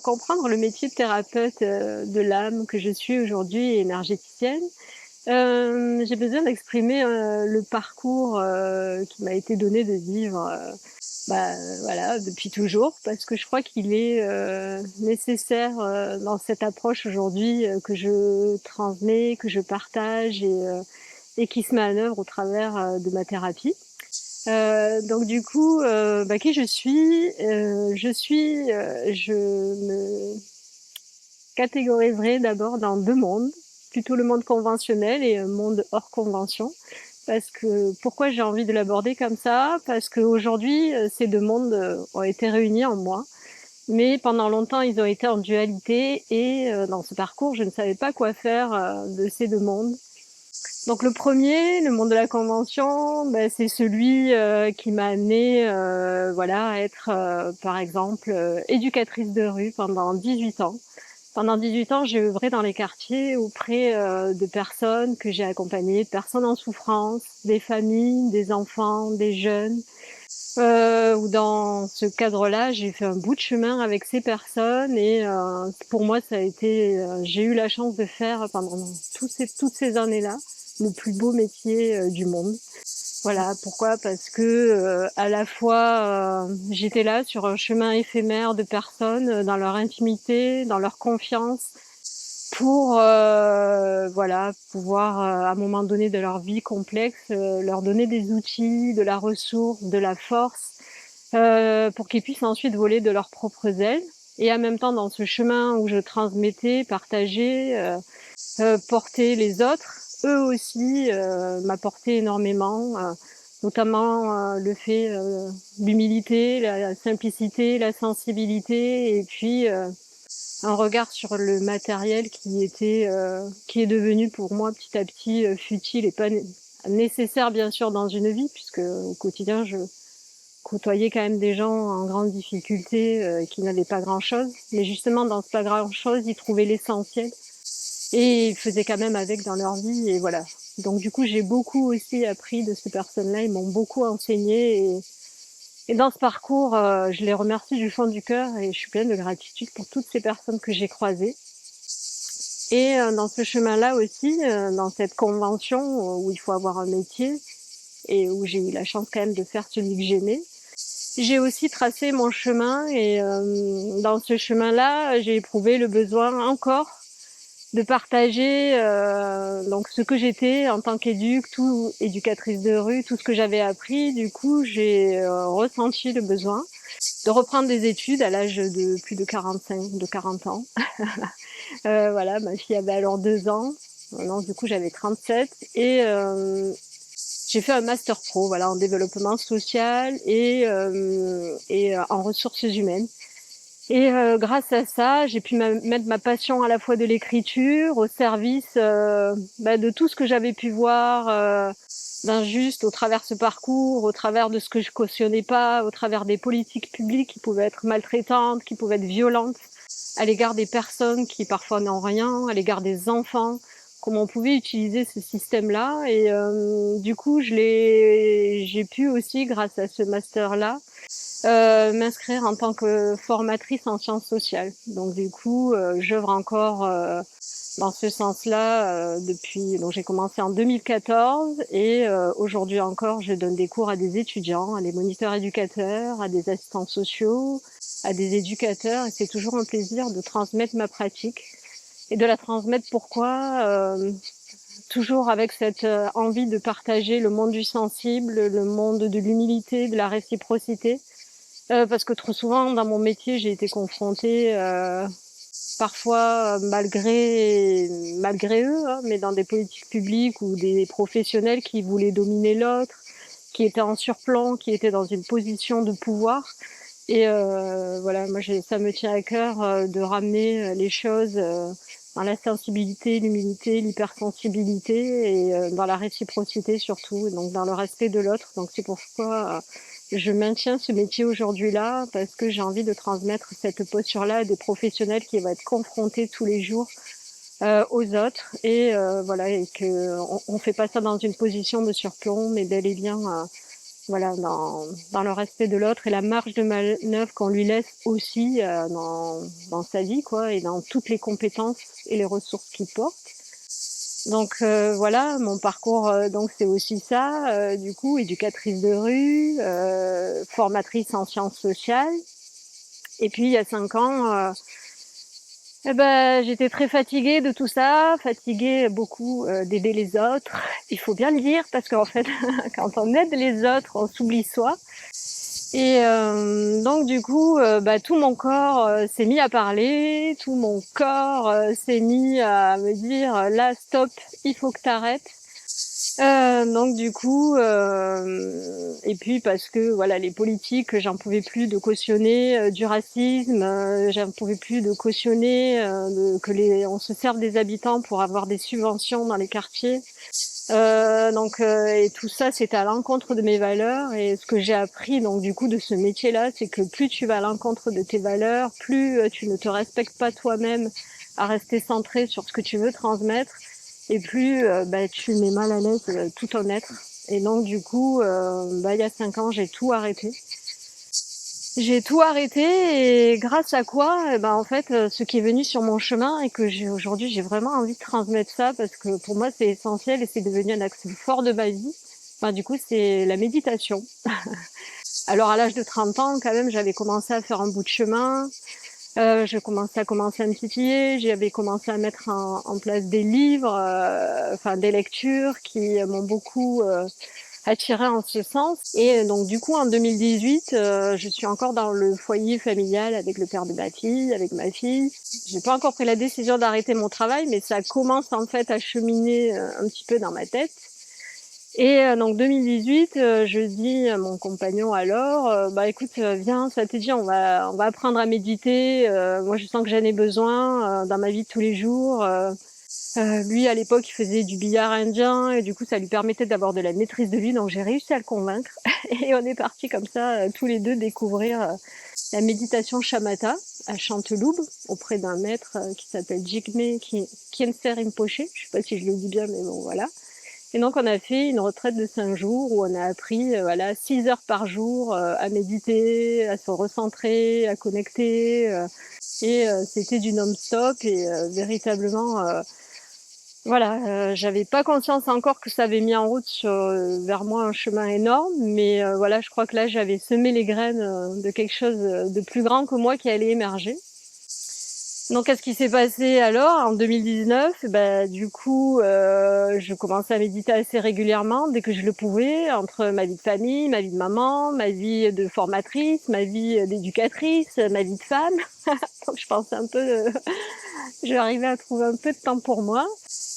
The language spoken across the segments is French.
comprendre le métier de thérapeute, de l'âme que je suis aujourd'hui, énergéticienne, j'ai besoin d'exprimer, le parcours, qui m'a été donné de vivre, voilà, depuis toujours parce que je crois qu'il est, nécessaire, dans cette approche aujourd'hui, que je transmets, que je partage et qui se met en œuvre au travers, de ma thérapie. Donc du coup, qui je me catégoriserais d'abord dans 2 mondes, plutôt le monde conventionnel et un monde hors convention. Parce que pourquoi j'ai envie de l'aborder comme ça? Parce qu'aujourd'hui, ces 2 mondes, ont été réunis en moi, mais pendant longtemps, ils ont été en dualité et dans ce parcours, je ne savais pas quoi faire, de ces 2 mondes. Donc le premier, le monde de la convention, c'est celui, qui m'a amenée, voilà, à être, par exemple, éducatrice de rue pendant 18 ans. Pendant 18 ans, j'ai œuvré dans les quartiers auprès, de personnes que j'ai accompagnées, de personnes en souffrance, des familles, des enfants, des jeunes, où dans ce cadre-là, j'ai fait un bout de chemin avec ces personnes et pour moi, ça a été, j'ai eu la chance de faire pendant toutes ces années-là, le plus beau métier, du monde. Voilà, pourquoi? Parce que, à la fois, j'étais là sur un chemin éphémère de personnes, dans leur intimité, dans leur confiance, pour, voilà, pouvoir, à un moment donné de leur vie complexe, leur donner des outils, de la ressource, de la force, pour qu'ils puissent ensuite voler de leurs propres ailes. Et en même temps, dans ce chemin où je transmettais, partageais, porter les autres, eux aussi m'apportaient énormément, notamment le fait, l'humilité, la simplicité, la sensibilité et puis un regard sur le matériel qui est devenu pour moi petit à petit futile et pas nécessaire bien sûr dans une vie puisque au quotidien je côtoyais quand même des gens en grande difficulté qui n'avaient pas grand-chose, mais justement dans ce pas grand-chose ils trouvaient l'essentiel et ils faisaient quand même avec dans leur vie et voilà. Donc du coup j'ai beaucoup aussi appris de ces personnes-là, ils m'ont beaucoup enseigné et dans ce parcours, je les remercie du fond du cœur et je suis pleine de gratitude pour toutes ces personnes que j'ai croisées. Et dans ce chemin-là aussi, dans cette convention où il faut avoir un métier et où j'ai eu la chance quand même de faire celui que j'aimais, j'ai aussi tracé mon chemin et dans ce chemin-là, j'ai éprouvé le besoin encore de partager donc ce que j'étais en tant éducatrice de rue, tout ce que j'avais appris. Du coup, j'ai ressenti le besoin de reprendre des études à l'âge de plus de 40 ans. Voilà, ma fille avait alors 2 ans. Non, du coup, j'avais 37 et j'ai fait un master pro, voilà, en développement social et en ressources humaines. Et grâce à ça, j'ai pu mettre ma passion à la fois de l'écriture au service de tout ce que j'avais pu voir d'injuste au travers de ce parcours, au travers de ce que je cautionnais pas, au travers des politiques publiques qui pouvaient être maltraitantes, qui pouvaient être violentes à l'égard des personnes qui parfois n'ont rien, à l'égard des enfants, comment on pouvait utiliser ce système-là. Et du coup, j'ai pu aussi, grâce à ce master-là, m'inscrire en tant que formatrice en sciences sociales. Donc du coup, j'œuvre encore dans ce sens-là depuis. Donc j'ai commencé en 2014 et aujourd'hui encore, je donne des cours à des étudiants, à des moniteurs éducateurs, à des assistants sociaux, à des éducateurs. Et c'est toujours un plaisir de transmettre ma pratique et de la transmettre. Pourquoi toujours avec cette envie de partager le monde du sensible, le monde de l'humilité, de la réciprocité. Parce que trop souvent dans mon métier, j'ai été confrontée parfois malgré eux, hein, mais dans des politiques publiques ou des professionnels qui voulaient dominer l'autre, qui étaient en surplomb, qui étaient dans une position de pouvoir. Et voilà, moi ça me tient à cœur de ramener les choses dans la sensibilité, l'humilité, l'hypersensibilité et dans la réciprocité surtout, donc dans le respect de l'autre. Donc c'est pourquoi je maintiens ce métier aujourd'hui-là parce que j'ai envie de transmettre cette posture-là à des professionnels qui vont être confrontés tous les jours aux autres et voilà et que on fait pas ça dans une position de surplomb, mais bel et bien voilà, dans le respect de l'autre et la marge de manœuvre qu'on lui laisse aussi dans sa vie, quoi, et dans toutes les compétences et les ressources qu'il porte. Donc voilà, mon parcours, donc c'est aussi ça, du coup, éducatrice de rue, formatrice en sciences sociales. Et puis il y a 5 ans, j'étais très fatiguée de tout ça, fatiguée beaucoup d'aider les autres. Il faut bien le dire parce qu'en fait, quand on aide les autres, on s'oublie soi. Et donc du coup, tout mon corps s'est mis à parler, tout mon corps s'est mis à me dire là stop, il faut que t'arrêtes. Donc du coup, et puis parce que voilà les politiques, j'en pouvais plus de cautionner du racisme, j'en pouvais plus de cautionner on se serve des habitants pour avoir des subventions dans les quartiers. Et tout ça, c'était à l'encontre de mes valeurs. Et ce que j'ai appris donc du coup de ce métier-là, c'est que plus tu vas à l'encontre de tes valeurs, plus tu ne te respectes pas toi-même à rester centré sur ce que tu veux transmettre, et plus tu mets mal à l'aise tout ton être. Et donc du coup, il y a 5 ans, j'ai tout arrêté. J'ai tout arrêté et grâce à quoi, en fait, ce qui est venu sur mon chemin et que aujourd'hui, j'ai vraiment envie de transmettre ça parce que pour moi, c'est essentiel et c'est devenu un axe fort de ma vie. Du coup, c'est la méditation. Alors, à l'âge de 30 ans, quand même, j'avais commencé à faire un bout de chemin. Je commençais à me titiller. J'avais commencé à mettre en place des livres, des lectures qui m'ont beaucoup attirée en ce sens. Et donc du coup en 2018, je suis encore dans le foyer familial avec le père de ma fille, avec ma fille. J'ai pas encore pris la décision d'arrêter mon travail, mais ça commence en fait à cheminer un petit peu dans ma tête. Et donc 2018, je dis à mon compagnon alors, écoute, viens, ça te dit, on va apprendre à méditer. Moi, je sens que j'en ai besoin dans ma vie de tous les jours. Lui, à l'époque, il faisait du billard indien et du coup, ça lui permettait d'avoir de la maîtrise de lui. Donc, j'ai réussi à le convaincre et on est partis comme ça, tous les deux, découvrir la méditation shamatha à Chanteloube auprès d'un maître qui s'appelle Jigme Khyentse Rinpoche. Je sais pas si je le dis bien, mais bon, voilà. Et donc, on a fait une retraite de 5 jours où on a appris 6 heures par jour à méditer, à se recentrer, à connecter. C'était du non-stop et véritablement... j'avais pas conscience encore que ça avait mis en route vers moi un chemin énorme, mais je crois que là j'avais semé les graines de quelque chose de plus grand que moi qui allait émerger. Donc, qu'est-ce qui s'est passé alors en 2019? Du coup, je commençais à méditer assez régulièrement dès que je le pouvais, entre ma vie de famille, ma vie de maman, ma vie de formatrice, ma vie d'éducatrice, ma vie de femme. Donc, je pensais un peu, j'arrivais à trouver un peu de temps pour moi.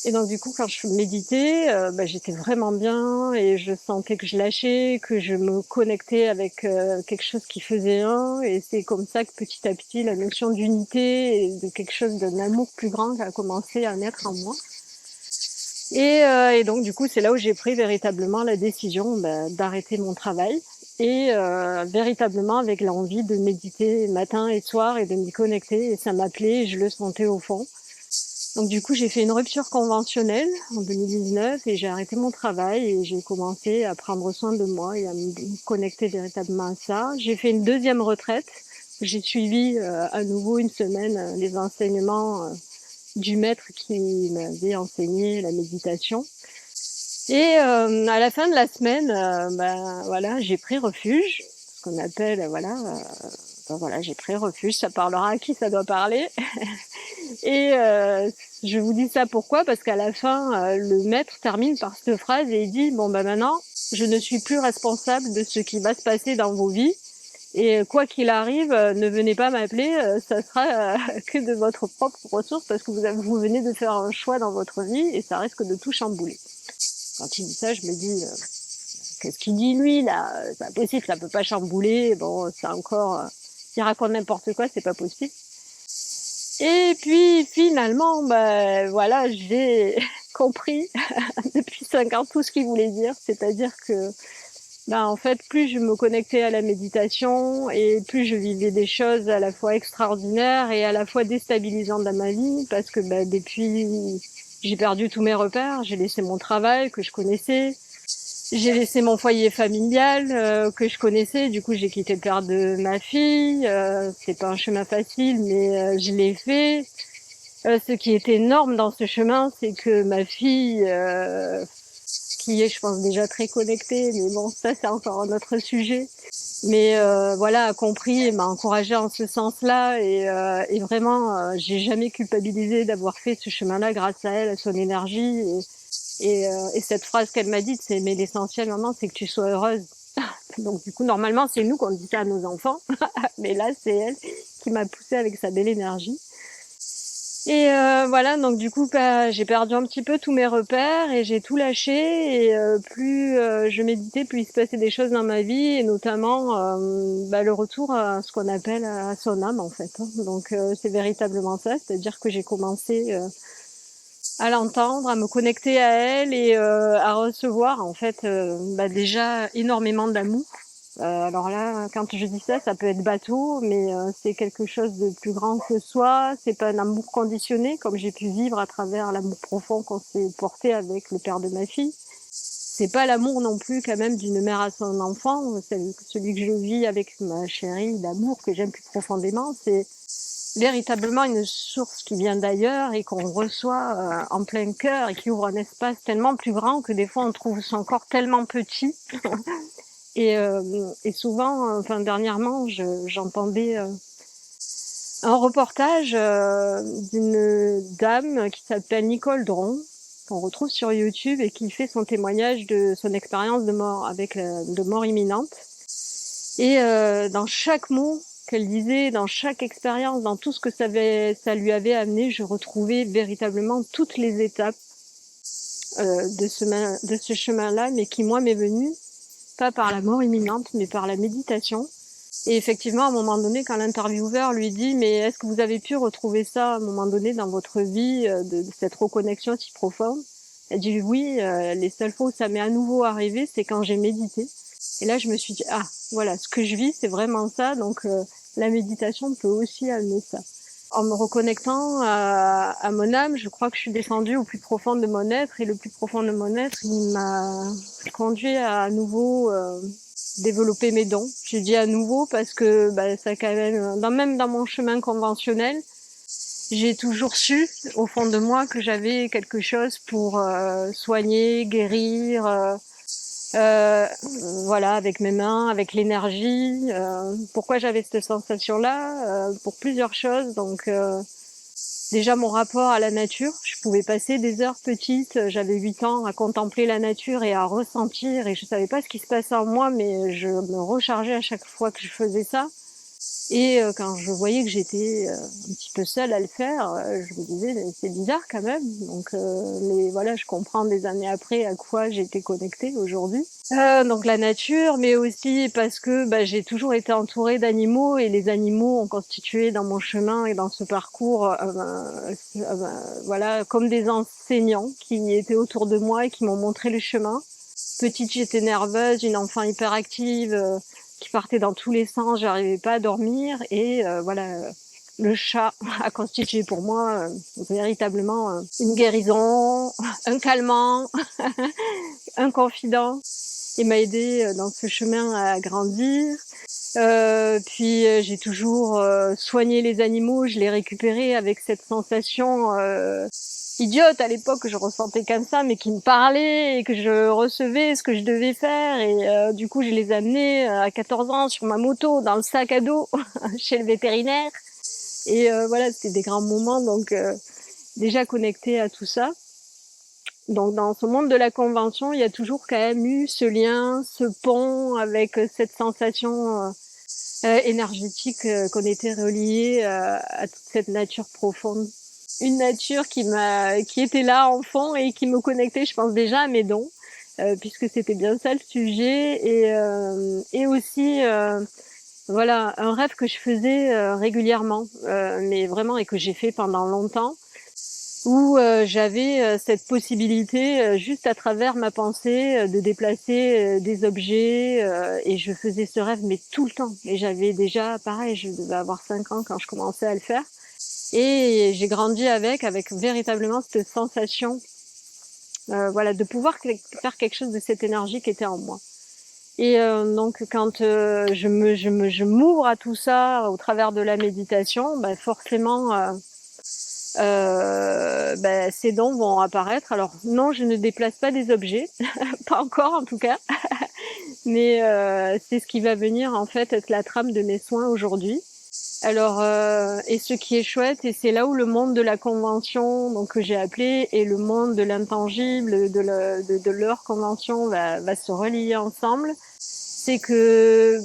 Et donc du coup, quand je méditais, j'étais vraiment bien et je sentais que je lâchais, que je me connectais avec quelque chose qui faisait un. Et c'est comme ça que petit à petit, la notion d'unité et de quelque chose d'un amour plus grand a commencé à naître en moi. Et donc du coup, c'est là où j'ai pris véritablement la décision d'arrêter mon travail et véritablement avec l'envie de méditer matin et soir et de m'y connecter. Et ça m'appelait, et je le sentais au fond. Donc du coup, j'ai fait une rupture conventionnelle en 2019 et j'ai arrêté mon travail et j'ai commencé à prendre soin de moi et à me connecter véritablement à ça. J'ai fait une deuxième retraite. J'ai suivi à nouveau une semaine les enseignements du maître qui m'avait enseigné la méditation. Et à la fin de la semaine, j'ai pris refuge, ce qu'on appelle, j'ai pris refuge, ça parlera à qui ça doit parler. Et je vous dis ça pourquoi? Parce qu'à la fin, le maître termine par cette phrase et il dit, maintenant, je ne suis plus responsable de ce qui va se passer dans vos vies. Et quoi qu'il arrive, ne venez pas m'appeler, ça sera que de votre propre ressource parce que vous venez de faire un choix dans votre vie et ça risque de tout chambouler. Quand il dit ça, je me dis, qu'est-ce qu'il dit lui là? C'est pas possible, ça peut pas chambouler. Bon, c'est encore, il raconte n'importe quoi, c'est pas possible. Et puis finalement, j'ai compris depuis 5 ans tout ce qu'il voulait dire, c'est-à-dire que en fait, plus je me connectais à la méditation et plus je vivais des choses à la fois extraordinaires et à la fois déstabilisantes dans ma vie parce que depuis j'ai perdu tous mes repères, j'ai laissé mon travail que je connaissais. J'ai laissé mon foyer familial que je connaissais. Du coup, j'ai quitté le père de ma fille. C'est pas un chemin facile, mais je l'ai fait. Ce qui est énorme dans ce chemin, c'est que ma fille, qui est, je pense, déjà très connectée, mais bon, ça, c'est encore un autre sujet. Mais voilà, a compris et m'a encouragée en ce sens-là. Et vraiment, j'ai jamais culpabilisé d'avoir fait ce chemin-là grâce à elle, à son énergie. Et cette phrase qu'elle m'a dite, c'est mais l'essentiel, maman, c'est que tu sois heureuse. Donc du coup, normalement, c'est nous qu'on dit ça à nos enfants, mais là, c'est elle qui m'a poussée avec sa belle énergie. Et voilà, donc du coup, bah, j'ai perdu un petit peu tous mes repères et j'ai tout lâché. Et plus je méditais, plus il se passait des choses dans ma vie, et notamment bah, le retour à ce qu'on appelle à son âme, en fait. Hein. Donc c'est véritablement ça, c'est-à-dire que j'ai commencé à l'entendre, à me connecter à elle et à recevoir en fait bah, déjà énormément d'amour. Alors là, quand je dis ça, ça peut être bateau, mais c'est quelque chose de plus grand que soi. C'est pas un amour conditionné, comme j'ai pu vivre à travers l'amour profond qu'on s'est porté avec le père de ma fille. C'est pas l'amour non plus quand même d'une mère à son enfant, celui que je vis avec ma chérie, l'amour que j'aime plus profondément. C'est véritablement une source qui vient d'ailleurs et qu'on reçoit en plein cœur et qui ouvre un espace tellement plus grand que des fois on trouve son corps tellement petit. Et souvent, enfin dernièrement, j'entendais un reportage d'une dame qui s'appelle Nicole Dron, qu'on retrouve sur YouTube et qui fait son témoignage de son expérience de mort de mort imminente. Et dans chaque mot qu'elle disait, dans chaque expérience, dans tout ce que ça lui avait amené, je retrouvais véritablement toutes les étapes de ce chemin-là, mais qui, moi, m'est venue pas par la mort imminente, mais par la méditation. Et effectivement, à un moment donné, quand l'intervieweur lui dit « Mais est-ce que vous avez pu retrouver ça à un moment donné dans votre vie, de cette reconnexion si profonde ?» Elle dit « Oui, les seules fois où ça m'est à nouveau arrivé, c'est quand j'ai médité. » Et là, je me suis dit « Ah, voilà, ce que je vis, c'est vraiment ça. Donc, la méditation peut aussi amener ça. » En me reconnectant à mon âme, je crois que je suis descendue au plus profond de mon être. Et le plus profond de mon être, il m'a conduit à nouveau développer mes dons. Je dis à nouveau parce que bah, ça quand même dans mon chemin conventionnel, j'ai toujours su au fond de moi que j'avais quelque chose pour soigner, guérir, voilà, avec mes mains, avec l'énergie. Pourquoi j'avais cette sensation-là pour plusieurs choses. Donc déjà mon rapport à la nature, je pouvais passer des heures petites, j'avais 8 ans, à contempler la nature et à ressentir, et je savais pas ce qui se passait en moi, mais je me rechargeais à chaque fois que je faisais ça. Et quand je voyais que j'étais un petit peu seule à le faire, je me disais mais c'est bizarre quand même. Donc, mais voilà, je comprends des années après à quoi j'ai été connectée aujourd'hui. Donc la nature, mais aussi parce que bah, j'ai toujours été entourée d'animaux et les animaux ont constitué dans mon chemin et dans ce parcours, voilà, comme des enseignants qui étaient autour de moi et qui m'ont montré le chemin. Petite, j'étais nerveuse, une enfant hyperactive qui partait dans tous les sens, j'arrivais pas à dormir et voilà, le chat a constitué pour moi véritablement une guérison, un calmant, un confident. Il m'a aidé dans ce chemin à grandir. Puis j'ai toujours soigné les animaux, je les récupérais avec cette sensation idiote à l'époque que je ressentais comme ça, mais qui me parlait et que je recevais ce que je devais faire. Et du coup, je les amenais à 14 ans sur ma moto, dans le sac à dos, chez le vétérinaire. Et voilà, c'était des grands moments, donc déjà connecté à tout ça. Donc dans ce monde de la convention, il y a toujours quand même eu ce lien, ce pont avec cette sensation énergétique qu'on était relié à toute cette nature profonde. Une nature qui était là en fond et qui me connectait, je pense déjà à mes dons, puisque c'était bien ça le sujet, et aussi voilà un rêve que je faisais régulièrement, mais vraiment et que j'ai fait pendant longtemps, où j'avais cette possibilité juste à travers ma pensée de déplacer des objets et je faisais ce rêve mais tout le temps, et j'avais déjà pareil, je devais avoir 5 ans quand je commençais à le faire, et j'ai grandi avec véritablement cette sensation voilà, de pouvoir faire quelque chose de cette énergie qui était en moi. Et donc quand je m'ouvre à tout ça au travers de la méditation, bah forcément, ces dons vont apparaître. Alors non, je ne déplace pas des objets, pas encore en tout cas, mais c'est ce qui va venir en fait être la trame de mes soins aujourd'hui. Alors, et ce qui est chouette, et c'est là où le monde de la convention, donc que j'ai appelé, et le monde de l'intangible, de leur convention va se relier ensemble, c'est que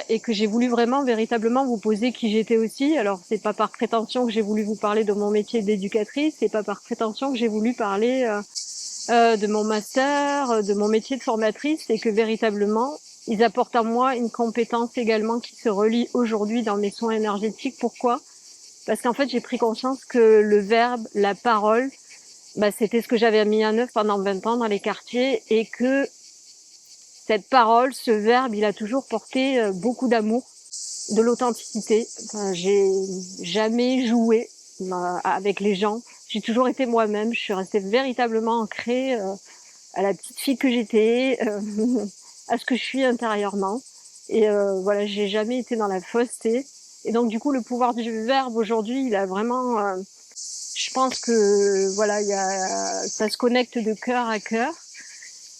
et que j'ai voulu vraiment véritablement vous poser qui j'étais aussi. Alors c'est pas par prétention que j'ai voulu vous parler de mon métier d'éducatrice, c'est pas par prétention que j'ai voulu parler de mon master, de mon métier de formatrice, c'est que véritablement ils apportent à moi une compétence également qui se relie aujourd'hui dans mes soins énergétiques. Pourquoi? Parce qu'en fait j'ai pris conscience que le verbe, la parole, c'était ce que j'avais mis en œuvre pendant 20 ans dans les quartiers, et que cette parole, ce verbe, il a toujours porté beaucoup d'amour, de l'authenticité. Enfin, j'ai jamais joué avec les gens. J'ai toujours été moi-même. Je suis restée véritablement ancrée à la petite fille que j'étais, à ce que je suis intérieurement. Et voilà, j'ai jamais été dans la fausseté. Et donc du coup, le pouvoir du verbe aujourd'hui, il a vraiment. Je pense que voilà, ça se connecte de cœur à cœur.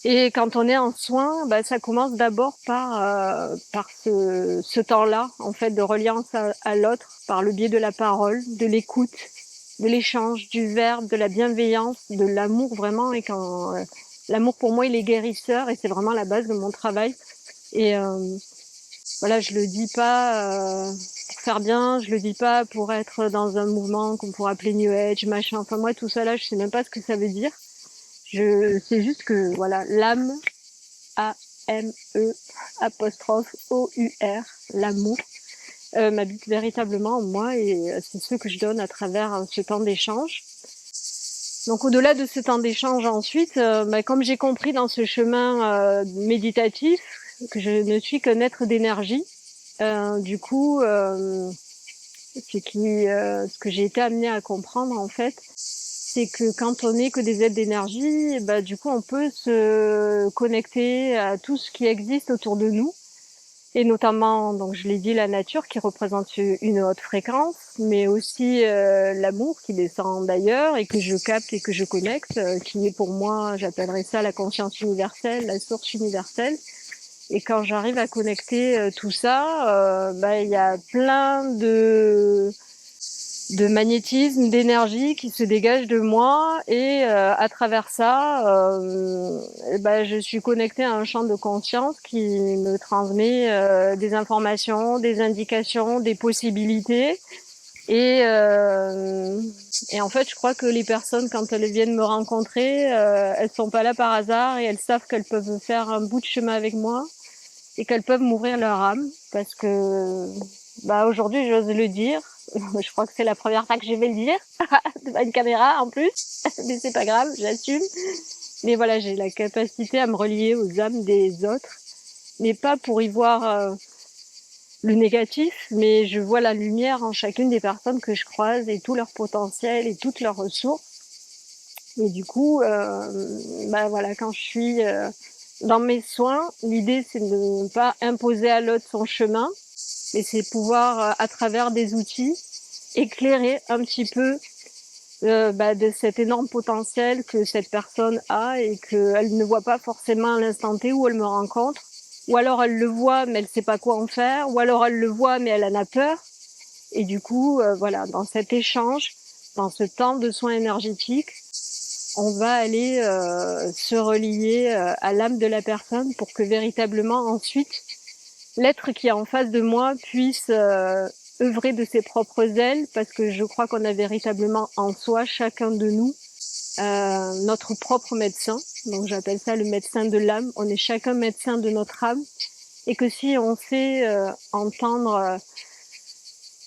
Et quand on est en soins, ça commence d'abord par ce temps-là, en fait, de reliance à l'autre, par le biais de la parole, de l'écoute, de l'échange, du verbe, de la bienveillance, de l'amour vraiment. Et quand l'amour pour moi, il est guérisseur, et c'est vraiment la base de mon travail. Et voilà, je le dis pas pour faire bien, je le dis pas pour être dans un mouvement qu'on pourrait appeler New Age, machin. Enfin moi, tout ça là, je sais même pas ce que ça veut dire. Je sais juste que voilà, l'âme, A-M-E apostrophe O-U-R, l'amour, m'habite véritablement en moi, et c'est ce que je donne à travers ce temps d'échange. Donc au-delà de ce temps d'échange ensuite, comme j'ai compris dans ce chemin méditatif que je ne suis qu'un être d'énergie, du coup, ce que j'ai été amenée à comprendre en fait, c'est que quand on n'est que des êtres d'énergie, du coup, on peut se connecter à tout ce qui existe autour de nous, et notamment, donc je l'ai dit, la nature qui représente une haute fréquence, mais aussi l'amour qui descend d'ailleurs et que je capte et que je connecte, qui est pour moi, j'appellerais ça la conscience universelle, la source universelle. Et quand j'arrive à connecter tout ça, il y a plein de magnétisme, d'énergie qui se dégage de moi, et à travers ça, je suis connectée à un champ de conscience qui me transmet des informations, des indications, des possibilités. Et, euh, et en fait, je crois que les personnes, quand elles viennent me rencontrer, elles sont pas là par hasard, et elles savent qu'elles peuvent faire un bout de chemin avec moi, et qu'elles peuvent m'ouvrir leur âme, parce que aujourd'hui, j'ose le dire. Je crois que c'est la première fois que je vais le dire devant une caméra en plus, mais c'est pas grave, j'assume. Mais voilà, j'ai la capacité à me relier aux âmes des autres, mais pas pour y voir le négatif, mais je vois la lumière en chacune des personnes que je croise, et tout leur potentiel et toutes leurs ressources. Et du coup, voilà, quand je suis dans mes soins, l'idée c'est de ne pas imposer à l'autre son chemin, mais c'est pouvoir, à travers des outils, éclairer un petit peu de cet énorme potentiel que cette personne a, et qu'elle ne voit pas forcément à l'instant T où elle me rencontre. Ou alors elle le voit mais elle sait pas quoi en faire, ou alors elle le voit mais elle en a peur. Et du coup, voilà, dans cet échange, dans ce temps de soins énergétiques, on va aller se relier à l'âme de la personne, pour que véritablement ensuite l'être qui est en face de moi puisse œuvrer de ses propres ailes, parce que je crois qu'on a véritablement en soi, chacun de nous, notre propre médecin. Donc j'appelle ça le médecin de l'âme. On est chacun médecin de notre âme, et que si on sait entendre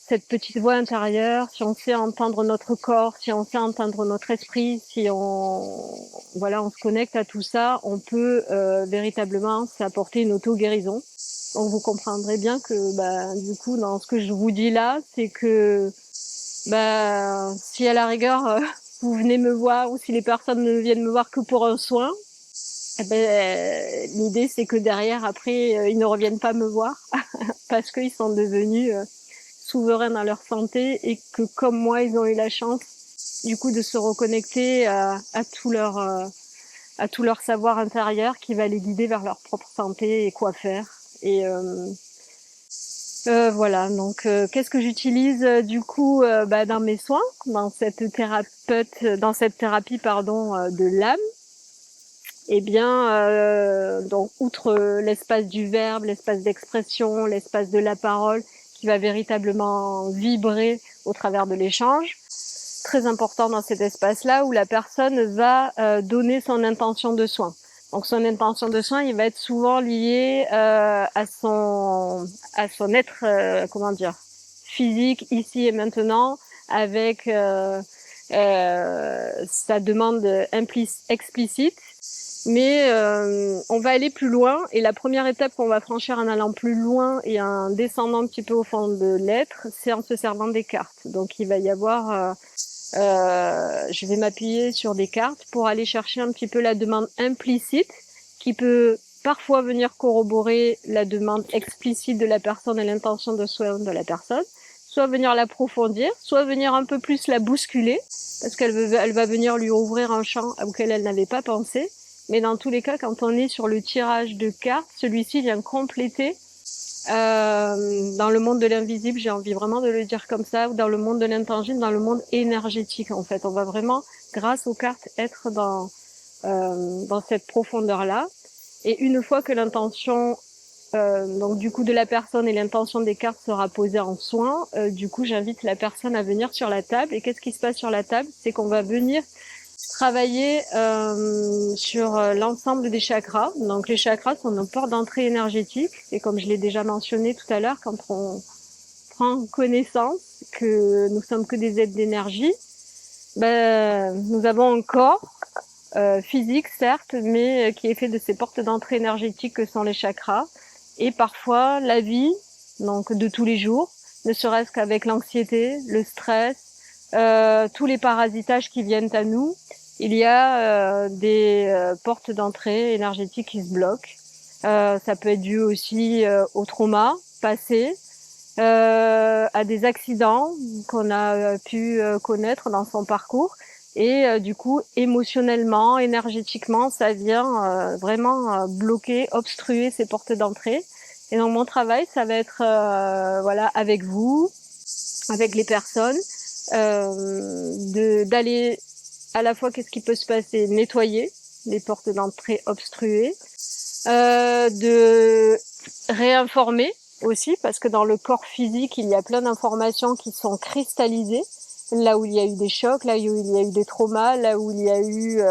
cette petite voix intérieure, si on sait entendre notre corps, si on sait entendre notre esprit, si on se connecte à tout ça, on peut véritablement s'apporter une auto-guérison. Donc vous comprendrez bien que du coup, dans ce que je vous dis là, c'est que si à la rigueur vous venez me voir ou si les personnes ne viennent me voir que pour un soin, eh ben, l'idée c'est que derrière, après, ils ne reviennent pas me voir parce qu'ils sont devenus souverains dans leur santé et que comme moi, ils ont eu la chance du coup de se reconnecter à tout leur savoir intérieur qui va les guider vers leur propre santé et quoi faire. Et voilà, donc qu'est-ce que j'utilise du coup dans mes soins, dans cette thérapie pardon de l'âme. Eh bien, donc outre l'espace du verbe, l'espace d'expression, l'espace de la parole, qui va véritablement vibrer au travers de l'échange, très important dans cet espace-là où la personne va donner son intention de soin. Donc son intention de soin, il va être souvent lié à son être, comment dire, physique ici et maintenant, avec sa demande explicite. Mais on va aller plus loin et la première étape qu'on va franchir en allant plus loin et en descendant un petit peu au fond de l'être, c'est en se servant des cartes. Donc il va y avoir je vais m'appuyer sur des cartes pour aller chercher un petit peu la demande implicite qui peut parfois venir corroborer la demande explicite de la personne et l'intention de soin de la personne, soit venir l'approfondir, soit venir un peu plus la bousculer parce elle va venir lui ouvrir un champ auquel elle n'avait pas pensé. Mais dans tous les cas, quand on est sur le tirage de cartes, celui-ci vient compléter dans le monde de l'invisible, j'ai envie vraiment de le dire comme ça, ou dans le monde de l'intangible, dans le monde énergétique en fait. On va vraiment, grâce aux cartes, être dans cette profondeur-là. Et une fois que l'intention donc du coup de la personne et l'intention des cartes sera posée en soin, du coup j'invite la personne à venir sur la table. Et qu'est-ce qui se passe sur la table? C'est qu'on va venir travailler sur l'ensemble des chakras. Donc les chakras sont nos portes d'entrée énergétiques et comme je l'ai déjà mentionné tout à l'heure, quand on prend connaissance que nous sommes que des êtres d'énergie, nous avons un corps physique certes, mais qui est fait de ces portes d'entrée énergétiques que sont les chakras. Et parfois la vie, donc de tous les jours, ne serait-ce qu'avec l'anxiété, le stress, tous les parasitages qui viennent à nous, il y a des portes d'entrée énergétiques qui se bloquent. Ça peut être dû aussi au trauma passé, à des accidents qu'on a pu connaître dans son parcours. Et du coup, émotionnellement, énergétiquement, ça vient vraiment bloquer, obstruer ces portes d'entrée. Et donc mon travail, ça va être voilà, avec vous, avec les personnes, d'aller à la fois, qu'est-ce qui peut se passer? Nettoyer les portes d'entrée obstruées, de réinformer aussi, parce que dans le corps physique, il y a plein d'informations qui sont cristallisées, là où il y a eu des chocs, là où il y a eu des traumas, là où il y a eu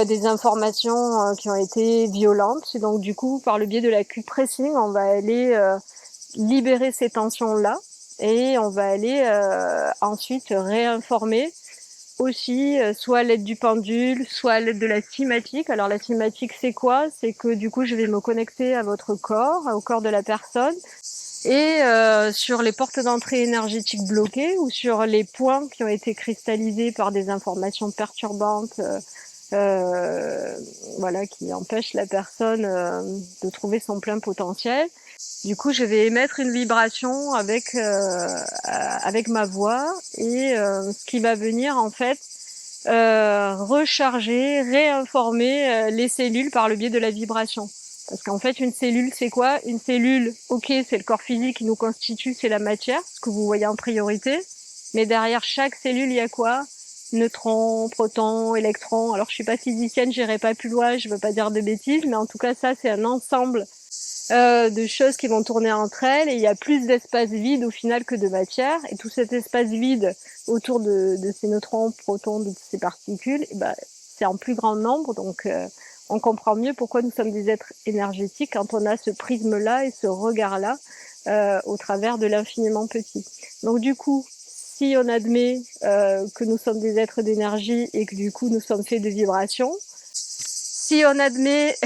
des informations qui ont été violentes. Et donc du coup, par le biais de la Q-pressing, on va aller libérer ces tensions-là et on va aller ensuite réinformer aussi, soit à l'aide du pendule, soit à l'aide de la cymatique. Alors la cymatique, c'est quoi? C'est que du coup, je vais me connecter à votre corps, au corps de la personne, et sur les portes d'entrée énergétiques bloquées ou sur les points qui ont été cristallisés par des informations perturbantes, voilà, qui empêchent la personne de trouver son plein potentiel. Du coup, je vais émettre une vibration avec ma voix et ce qui va venir en fait recharger, réinformer les cellules par le biais de la vibration. Parce qu'en fait, une cellule, c'est quoi? Une cellule, ok, c'est le corps physique qui nous constitue, c'est la matière, ce que vous voyez en priorité. Mais derrière chaque cellule, il y a quoi? Neutrons, protons, électrons. Alors, je suis pas physicienne, j'irai pas plus loin, je veux pas dire de bêtises, mais en tout cas, ça, c'est un ensemble de choses qui vont tourner entre elles et il y a plus d'espace vide au final que de matière et tout cet espace vide autour de ces neutrons, protons, de ces particules, c'est en plus grand nombre donc on comprend mieux pourquoi nous sommes des êtres énergétiques quand on a ce prisme-là et ce regard-là au travers de l'infiniment petit. Donc du coup, si on admet que nous sommes des êtres d'énergie et que du coup nous sommes faits de vibrations, si on admet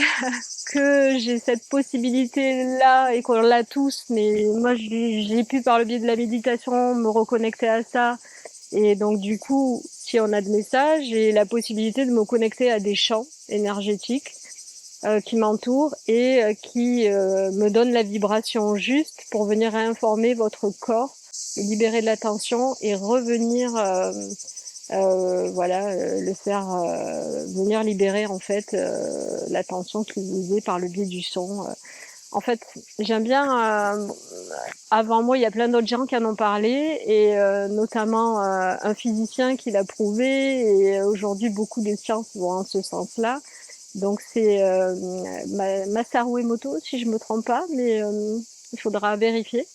que j'ai cette possibilité-là et qu'on l'a tous, mais moi j'ai pu par le biais de la méditation me reconnecter à ça. Et donc du coup, Si on admet ça, j'ai la possibilité de me connecter à des champs énergétiques qui m'entourent et qui me donnent la vibration juste pour venir réinformer votre corps, libérer de la tension et revenir le faire venir libérer en fait la tension qui vous est par le biais du son. En fait, j'aime bien. Avant moi, il y a plein d'autres gens qui en ont parlé, et notamment un physicien qui l'a prouvé. Et aujourd'hui, beaucoup de sciences vont en ce sens-là. Donc c'est Masaru Emoto, si je me trompe pas, mais il faudra vérifier.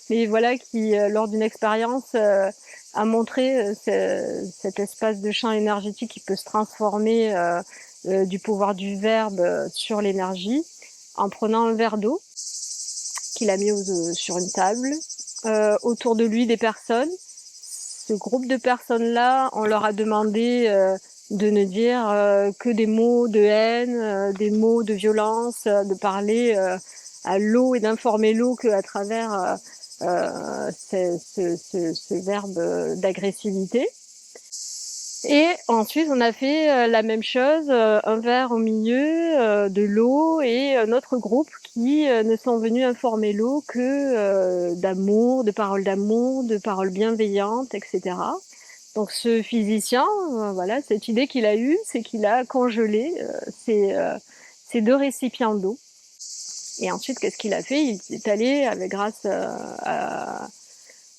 Mais voilà, qui lors d'une expérience a montré cet espace de champ énergétique qui peut se transformer du pouvoir du verbe sur l'énergie, en prenant un verre d'eau qu'il a mis sur une table, autour de lui des personnes. Ce groupe de personnes-là, on leur a demandé de ne dire que des mots de haine, des mots de violence, de parler à l'eau et d'informer l'eau qu'à travers ce verbe d'agressivité. Et ensuite, on a fait la même chose, un verre au milieu de l'eau et un autre groupe qui ne sont venus informer l'eau que d'amour, de paroles bienveillantes, etc. Donc ce physicien, voilà, cette idée qu'il a eue, c'est qu'il a congelé ces deux récipients d'eau. Et ensuite, qu'est-ce qu'il a fait? Il est allé, grâce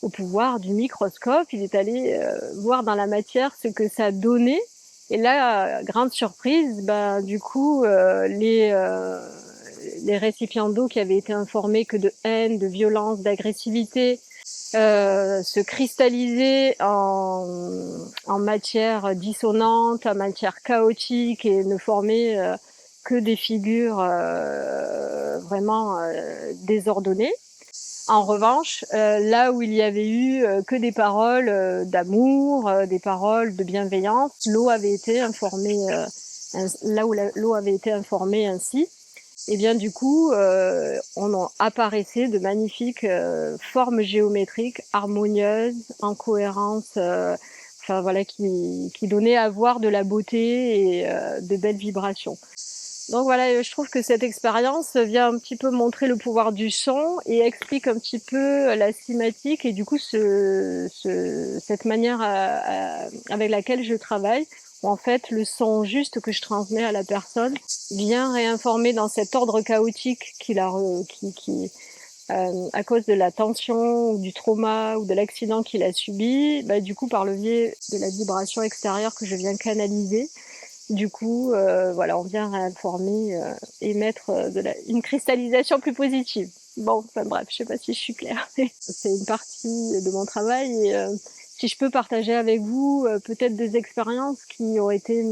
au pouvoir du microscope, il est allé voir dans la matière ce que ça donnait. Et là, grande surprise, du coup, les récipients d'eau qui avaient été informés que de haine, de violence, d'agressivité, se cristallisaient en matière dissonante, en matière chaotique, et ne formaient que des figures vraiment désordonnées. En revanche, là où il y avait eu que des paroles d'amour, des paroles de bienveillance, l'eau avait été informée, là où l'eau avait été informée ainsi, et bien du coup, on en apparaissait de magnifiques formes géométriques, harmonieuses, en cohérence, qui donnaient à voir de la beauté et de belles vibrations. Donc voilà, je trouve que cette expérience vient un petit peu montrer le pouvoir du son et explique un petit peu la cinématique et du coup cette manière avec laquelle je travaille, où en fait le son juste que je transmets à la personne vient réinformer dans cet ordre chaotique à cause de la tension ou du trauma ou de l'accident qu'il a subi, du coup par le biais de la vibration extérieure que je viens canaliser. Du coup, on vient réinformer et mettre une cristallisation plus positive. Bon, enfin bref, je sais pas si je suis claire. C'est une partie de mon travail et si je peux partager avec vous peut-être des expériences qui ont été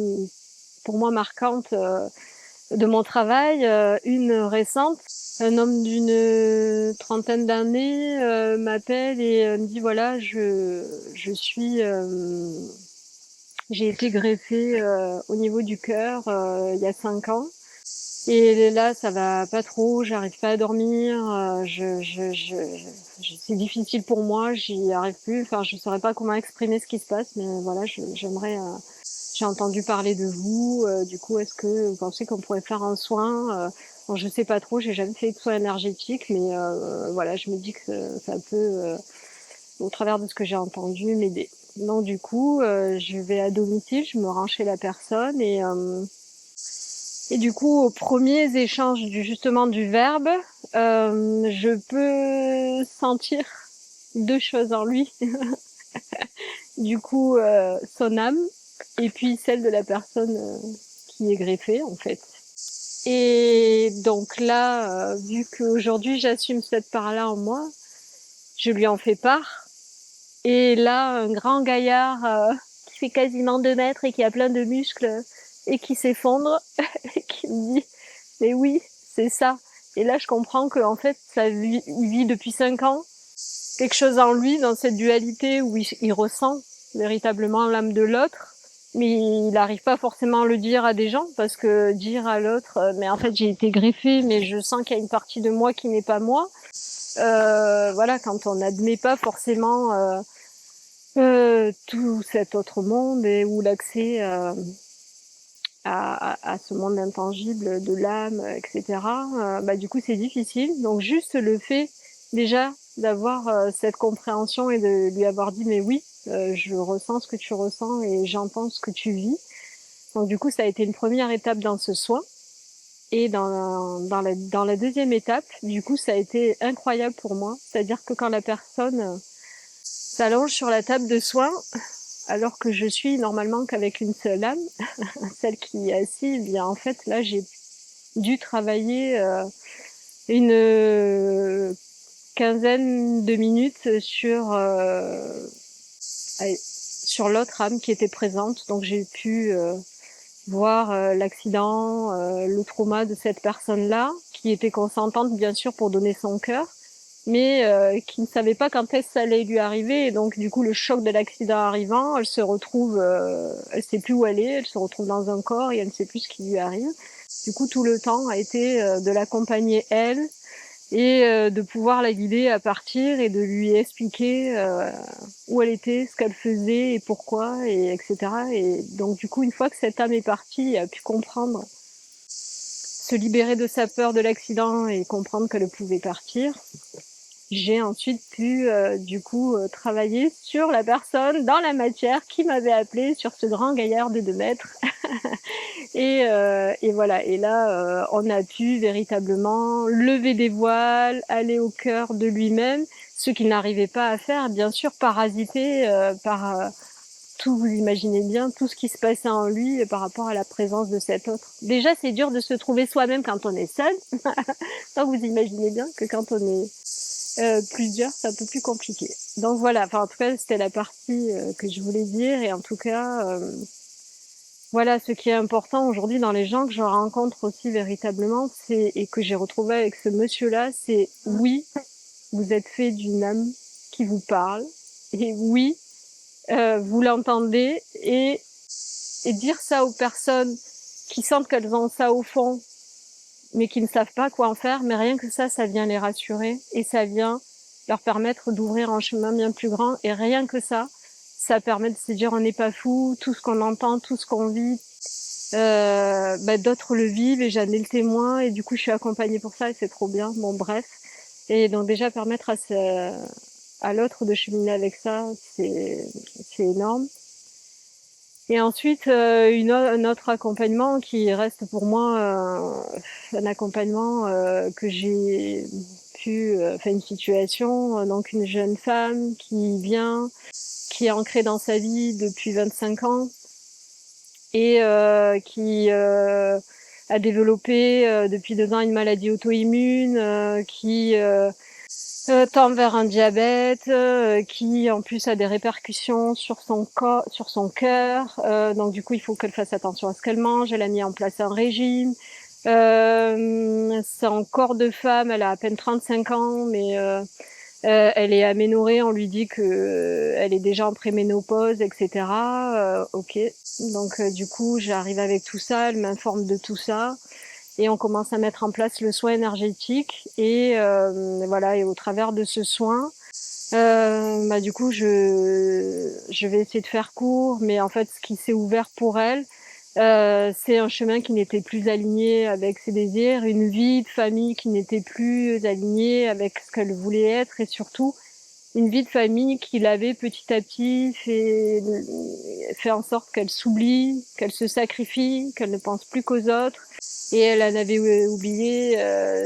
pour moi marquantes de mon travail. Une récente, un homme d'une trentaine d'années m'appelle et me dit voilà, j'ai été greffée au niveau du cœur il y a 5 ans. Et là, ça va pas trop, j'arrive pas à dormir, c'est difficile pour moi, j'y arrive plus. Enfin, je saurais pas comment exprimer ce qui se passe, mais voilà, j'aimerais. J'ai entendu parler de vous. Du coup, est-ce que vous pensez qu'on pourrait faire un soin bon, je sais pas trop, j'ai jamais fait de soin énergétique, mais voilà, je me dis que ça peut, au travers de ce que j'ai entendu, m'aider. Donc du coup, je vais à domicile, je me rends chez la personne et du coup, aux premiers échanges justement du verbe, je peux sentir deux choses en lui. Du coup, son âme et puis celle de la personne qui est greffée en fait. Et donc là, vu qu'aujourd'hui j'assume cette part-là en moi, je lui en fais part. Et là, un grand gaillard qui fait quasiment 2 mètres et qui a plein de muscles et qui s'effondre et qui me dit « Mais oui, c'est ça ». Et là, je comprends qu'en fait, il vit depuis 5 ans quelque chose en lui, dans cette dualité où il ressent véritablement l'âme de l'autre, mais il n'arrive pas forcément à le dire à des gens, parce que dire à l'autre « Mais en fait, j'ai été greffé, mais je sens qu'il y a une partie de moi qui n'est pas moi », voilà, quand on n'admet pas forcément tout cet autre monde et ou l'accès, à ce monde intangible de l'âme, et cetera, bah, du coup, c'est difficile. Donc juste le fait, déjà, d'avoir, cette compréhension et de lui avoir dit: «Mais oui, je ressens ce que tu ressens et j'entends ce que tu vis». Donc du coup, ça a été une première étape dans ce soin et dans la 2e étape, du coup, ça a été incroyable pour moi. C'est-à-dire que quand la personne, s'allonge sur la table de soins, alors que je suis normalement qu'avec une seule âme, celle qui est assise, eh bien en fait là j'ai dû travailler une quinzaine de minutes sur l'autre âme qui était présente. Donc j'ai pu voir l'accident, le trauma de cette personne-là, qui était consentante bien sûr pour donner son cœur, mais qui ne savait pas quand est-ce que ça allait lui arriver. Et donc du coup le choc de l'accident arrivant, elle se retrouve, elle sait plus où elle est, elle se retrouve dans un corps et elle ne sait plus ce qui lui arrive. Du coup tout le temps a été de l'accompagner elle et de pouvoir la guider à partir et de lui expliquer où elle était, ce qu'elle faisait et pourquoi, et etc. Et donc du coup une fois que cette âme est partie, elle a pu comprendre, se libérer de sa peur de l'accident et comprendre qu'elle pouvait partir. J'ai ensuite pu du coup travailler sur la personne dans la matière qui m'avait appelée, sur ce grand gaillard de 2 mètres. Et voilà, et là on a pu véritablement lever des voiles, aller au cœur de lui-même, ce qu'il n'arrivait pas à faire, bien sûr, parasité par tout, vous imaginez bien, tout ce qui se passait en lui par rapport à la présence de cet autre. Déjà, c'est dur de se trouver soi-même quand on est seul. Donc vous imaginez bien que quand on est plusieurs, c'est un peu plus compliqué. Donc voilà, enfin en tout cas, c'était la partie que je voulais dire. Et en tout cas, voilà, ce qui est important aujourd'hui dans les gens que je rencontre aussi véritablement, c'est, et que j'ai retrouvé avec ce monsieur-là, c'est oui, vous êtes fait d'une âme qui vous parle, et oui, vous l'entendez, et dire ça aux personnes qui sentent qu'elles ont ça au fond, mais qui ne savent pas quoi en faire, mais rien que ça vient les rassurer et ça vient leur permettre d'ouvrir un chemin bien plus grand. Et rien que ça permet de se dire on n'est pas fou, tout ce qu'on entend, tout ce qu'on vit, d'autres le vivent et j'en ai le témoin et du coup je suis accompagnée pour ça et c'est trop bien. Bon bref, et donc déjà permettre à l'autre de cheminer avec ça, c'est énorme. Et ensuite, un autre accompagnement qui reste pour moi un accompagnement que j'ai pu, une situation, donc une jeune femme qui vient, qui est ancrée dans sa vie depuis 25 ans et qui a développé depuis 2 ans une maladie auto-immune, qui tend vers un diabète, qui en plus a des répercussions sur son corps, sur son cœur. Donc du coup, il faut qu'elle fasse attention à ce qu'elle mange. Elle a mis en place un régime. Son corps de femme, elle a à peine 35 ans, mais elle est aménorrhée. On lui dit que elle est déjà en préménopause, etc. Ok. Donc du coup, j'arrive avec tout ça. Elle m'informe de tout ça. Et on commence à mettre en place le soin énergétique et voilà, et au travers de ce soin, du coup je vais essayer de faire court, mais en fait ce qui s'est ouvert pour elle, c'est un chemin qui n'était plus aligné avec ses désirs, une vie de famille qui n'était plus alignée avec ce qu'elle voulait être, et surtout une vie de famille qui l'avait petit à petit fait en sorte qu'elle s'oublie, qu'elle se sacrifie, qu'elle ne pense plus qu'aux autres. Et elle en avait oublié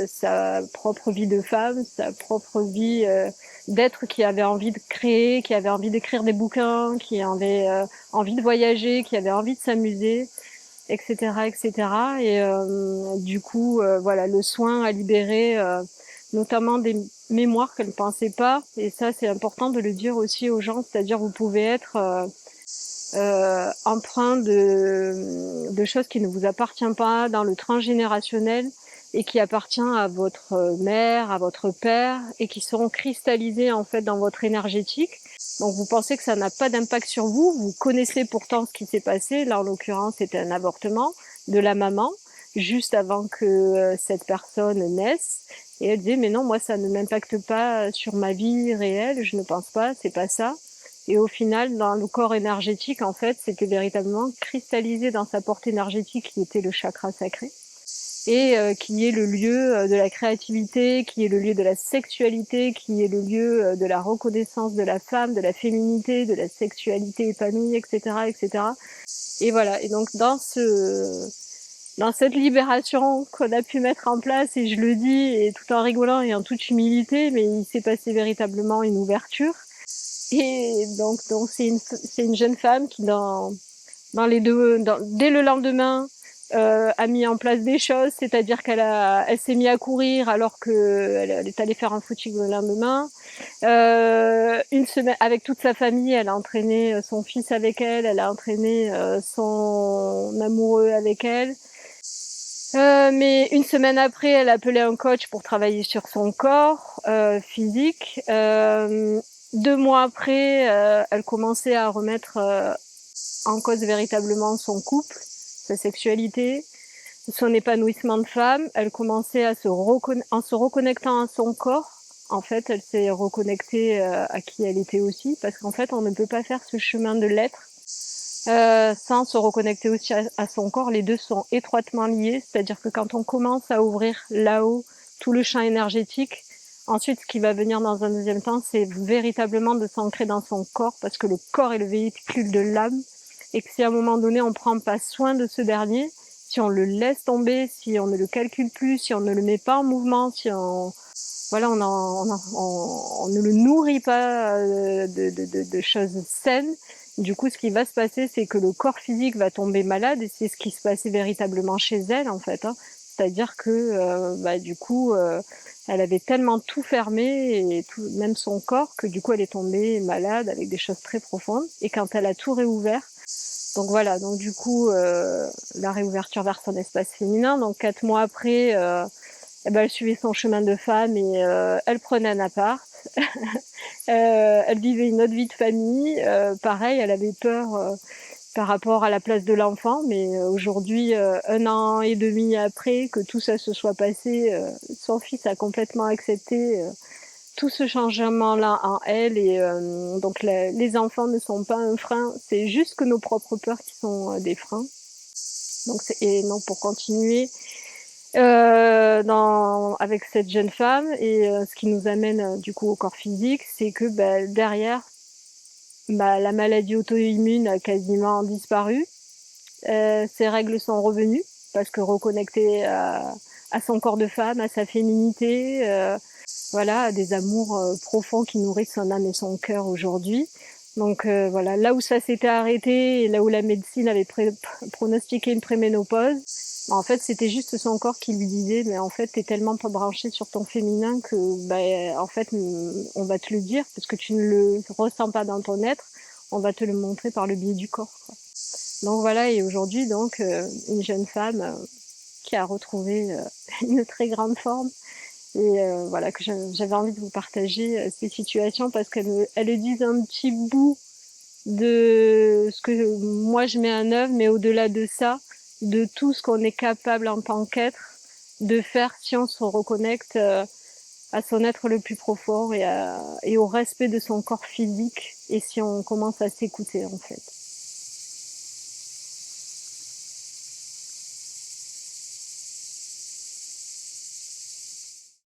sa propre vie de femme, sa propre vie d'être qui avait envie de créer, qui avait envie d'écrire des bouquins, qui avait envie de voyager, qui avait envie de s'amuser, etc., etc. Et du coup, voilà, le soin a libéré notamment des mémoires qu'elle ne pensait pas. Et ça, c'est important de le dire aussi aux gens, c'est-à-dire vous pouvez être empreint de choses qui ne vous appartiennent pas dans le transgénérationnel et qui appartient à votre mère, à votre père, et qui seront cristallisés en fait dans votre énergétique. Donc vous pensez que ça n'a pas d'impact sur vous, vous connaissez pourtant ce qui s'est passé. Là en l'occurrence c'était un avortement de la maman juste avant que cette personne naisse, et elle disait mais non, moi ça ne m'impacte pas sur ma vie réelle, je ne pense pas, c'est pas ça. Et au final, dans le corps énergétique, en fait, c'était véritablement cristallisé dans sa porte énergétique qui était le chakra sacré et qui est le lieu de la créativité, qui est le lieu de la sexualité, qui est le lieu de la reconnaissance de la femme, de la féminité, de la sexualité épanouie, etc., etc. Et voilà. Et donc dans cette libération qu'on a pu mettre en place, et je le dis, et tout en rigolant et en toute humilité, mais il s'est passé véritablement une ouverture. Et donc c'est une jeune femme qui dès le lendemain a mis en place des choses, c'est-à-dire elle s'est mise à courir alors qu'elle est allée faire un footing le lendemain. Une semaine avec toute sa famille, elle a entraîné son fils avec elle, elle a entraîné son amoureux avec elle. Mais une semaine après, elle a appelé un coach pour travailler sur son corps physique. 2 mois après, elle commençait à remettre en cause véritablement son couple, sa sexualité, son épanouissement de femme. Elle commençait en se reconnectant à son corps. En fait, elle s'est reconnectée à qui elle était aussi, parce qu'en fait, on ne peut pas faire ce chemin de l'être sans se reconnecter aussi à son corps. Les deux sont étroitement liés, c'est-à-dire que quand on commence à ouvrir là-haut tout le champ énergétique, ensuite ce qui va venir dans un deuxième temps, c'est véritablement de s'ancrer dans son corps, parce que le corps est le véhicule de l'âme, et que si à un moment donné on prend pas soin de ce dernier, si on le laisse tomber, si on ne le calcule plus, si on ne le met pas en mouvement, si on voilà, on ne le nourrit pas de choses saines. Du coup, ce qui va se passer, c'est que le corps physique va tomber malade, et c'est ce qui se passait véritablement chez elle, en fait. Hein. C'est-à-dire que, du coup, elle avait tellement tout fermé, et tout, même son corps, que du coup, elle est tombée malade avec des choses très profondes. Et quand elle a tout réouvert, donc voilà, donc du coup, la réouverture vers son espace féminin. Donc 4 mois après, eh ben, elle suivait son chemin de femme, et elle prenait un appart. Elle vivait une autre vie de famille. Pareil, elle avait peur par rapport à la place de l'enfant, mais aujourd'hui, 1 an et demi après que tout ça se soit passé, son fils a complètement accepté tout ce changement-là en elle, et donc les enfants ne sont pas un frein, c'est juste que nos propres peurs qui sont des freins. Donc et non, pour continuer, avec cette jeune femme, et ce qui nous amène du coup au corps physique, c'est que derrière, la maladie auto-immune a quasiment disparu. Ses règles sont revenues, parce que reconnectée à son corps de femme, à sa féminité, voilà, à des amours profonds qui nourrissent son âme et son cœur aujourd'hui. Donc voilà, là où ça s'était arrêté, et là où la médecine avait pronostiqué une préménopause, en fait, c'était juste son corps qui lui disait, mais en fait, t'es tellement pas branché sur ton féminin que, en fait, on va te le dire, parce que tu ne le ressens pas dans ton être, on va te le montrer par le biais du corps, quoi. Donc voilà, et aujourd'hui, donc, une jeune femme qui a retrouvé une très grande forme, et voilà, que j'avais envie de vous partager ces situations, parce qu'elles disent un petit bout de ce que moi je mets en œuvre, mais au-delà de ça, de tout ce qu'on est capable en tant qu'être de faire si on se reconnecte à son être le plus profond, et au respect de son corps physique, et si on commence à s'écouter, en fait.